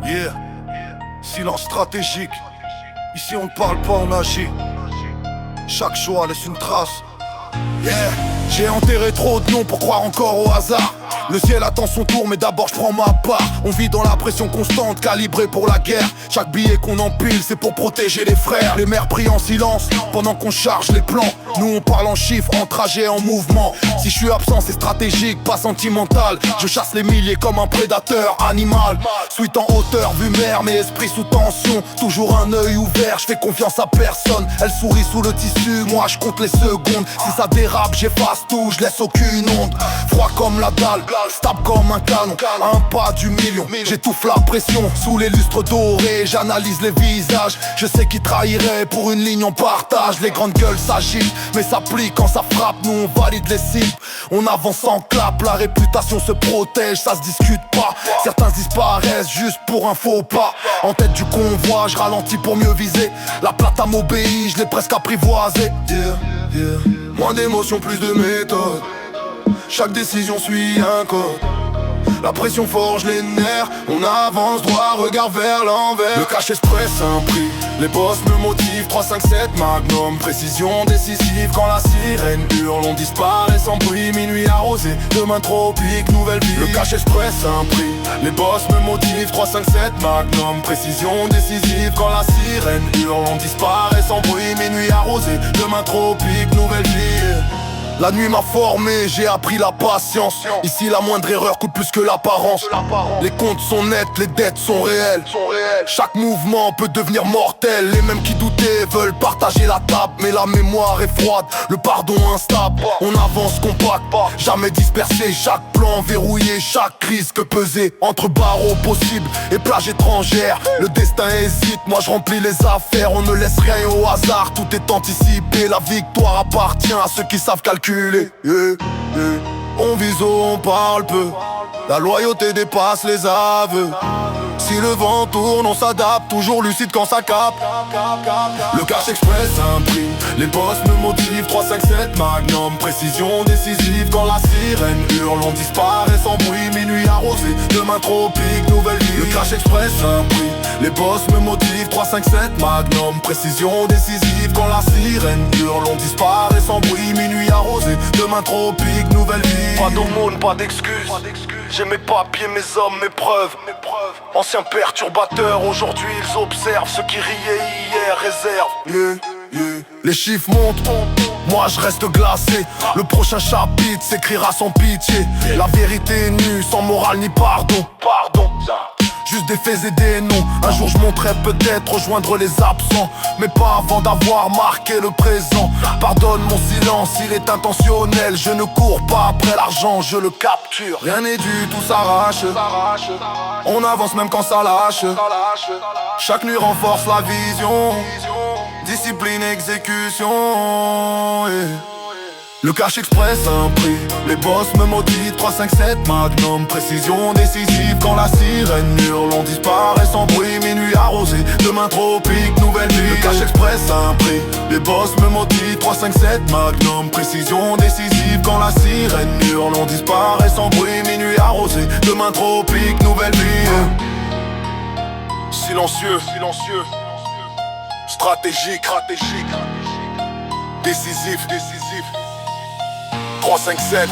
Yeah, silence stratégique. Ici on ne parle pas, on agit. Chaque choix laisse une trace. Yeah, j'ai enterré trop de noms pour croire encore au hasard. Le ciel attend son tour mais d'abord je prends ma part. On vit dans la pression constante, calibrée pour la guerre. Chaque billet qu'on empile c'est pour protéger les frères. Les mères prient en silence pendant qu'on charge les plans. Nous on parle en chiffres, en trajet, en mouvement. Si je suis absent c'est stratégique, pas sentimental. Je chasse les milliers comme un prédateur animal. Suite en hauteur, vue mère, mais esprit sous tension. Toujours un œil ouvert, je fais confiance à personne. Elle sourit sous le tissu, moi je compte les secondes. Si ça dérape j'efface tout, je laisse aucune onde. Froid comme la dalle, stable comme un canon. À un pas du million, j'étouffe la pression. Sous les lustres dorés, j'analyse les visages. Je sais qui trahirait pour une ligne on partage. Les grandes gueules s'agitent, mais ça plie quand ça frappe. Nous on valide les cibles, on avance en clap. La réputation se protège, ça se discute pas. Certains disparaissent juste pour un faux pas. En tête du convoi, je ralentis pour mieux viser. La plate m'obéit, je l'ai presque apprivoisé. Moins d'émotions, plus de méthode. Chaque décision suit un code. La pression forge les nerfs. On avance droit, regard vers l'envers. Le cash express un prix. Les boss me motivent, 357 Magnum. Précision décisive quand la sirène hurle. On disparaît sans bruit, minuit arrosé. Demain tropique, nouvelle vie. Le cash express un prix. Les boss me motivent, 357 Magnum. Précision décisive quand la sirène hurle. On disparaît sans bruit, minuit arrosé. Demain tropique, nouvelle vie. La nuit m'a formé, j'ai appris la patience. Ici la moindre erreur coûte plus que l'apparence. Les comptes sont nets, les dettes sont réelles. Chaque mouvement peut devenir mortel. Les mêmes qui doutaient veulent partager la table. Mais la mémoire est froide, le pardon instable. On avance compact, jamais dispersé. Chaque plan verrouillé, chaque risque pesé. Entre barreaux possibles et plages étrangères. Le destin hésite, moi je remplis les affaires. On ne laisse rien au hasard, tout est anticipé. La victoire appartient à ceux qui savent calculer. On vise haut, on parle peu. La loyauté dépasse les aveux. Si le vent tourne, on s'adapte. Toujours lucide quand ça capte. Le cash express un prix. Les boss me motivent, 357 Magnum. Précision décisive quand la sirène hurle. On disparaît sans bruit, minuit arrosé. Demain tropique, nouvelle vie. Le cash express un prix. Les boss me motivent, 357 Magnum. Précision décisive quand la sirène hurle. On disparaît sans bruit, minuit arrosé. Demain tropique, nouvelle vie. Pas d'aumône, pas d'excuses. J'ai mes papiers, mes hommes, mes preuves. Anciens perturbateurs, aujourd'hui ils observent. Ceux qui riaient hier réservent. Les chiffres montent, moi je reste glacé. Le prochain chapitre s'écrira sans pitié. La vérité est nue, sans morale ni pardon. Juste des faits et des noms. Un jour je monterai peut-être rejoindre les absents, mais pas avant d'avoir marqué le présent. Pardonne mon silence, il est intentionnel. Je ne cours pas après l'argent, je le capture. Rien n'est dû, tout s'arrache. On avance même quand ça lâche. Chaque nuit renforce la vision. Discipline, exécution. Le cash express un prix. Les boss me motivent, 357 Magnum. Précision décisive quand la sirène hurle. On disparaît sans bruit, minuit arrosé. Demain tropique, nouvelle vie. Le cash express un prix. Les boss me motivent, 357 Magnum. Précision décisive quand la sirène hurle. On disparaît sans bruit, minuit arrosé. Demain tropique, nouvelle vie. Silencieux, stratégique, décisif, 357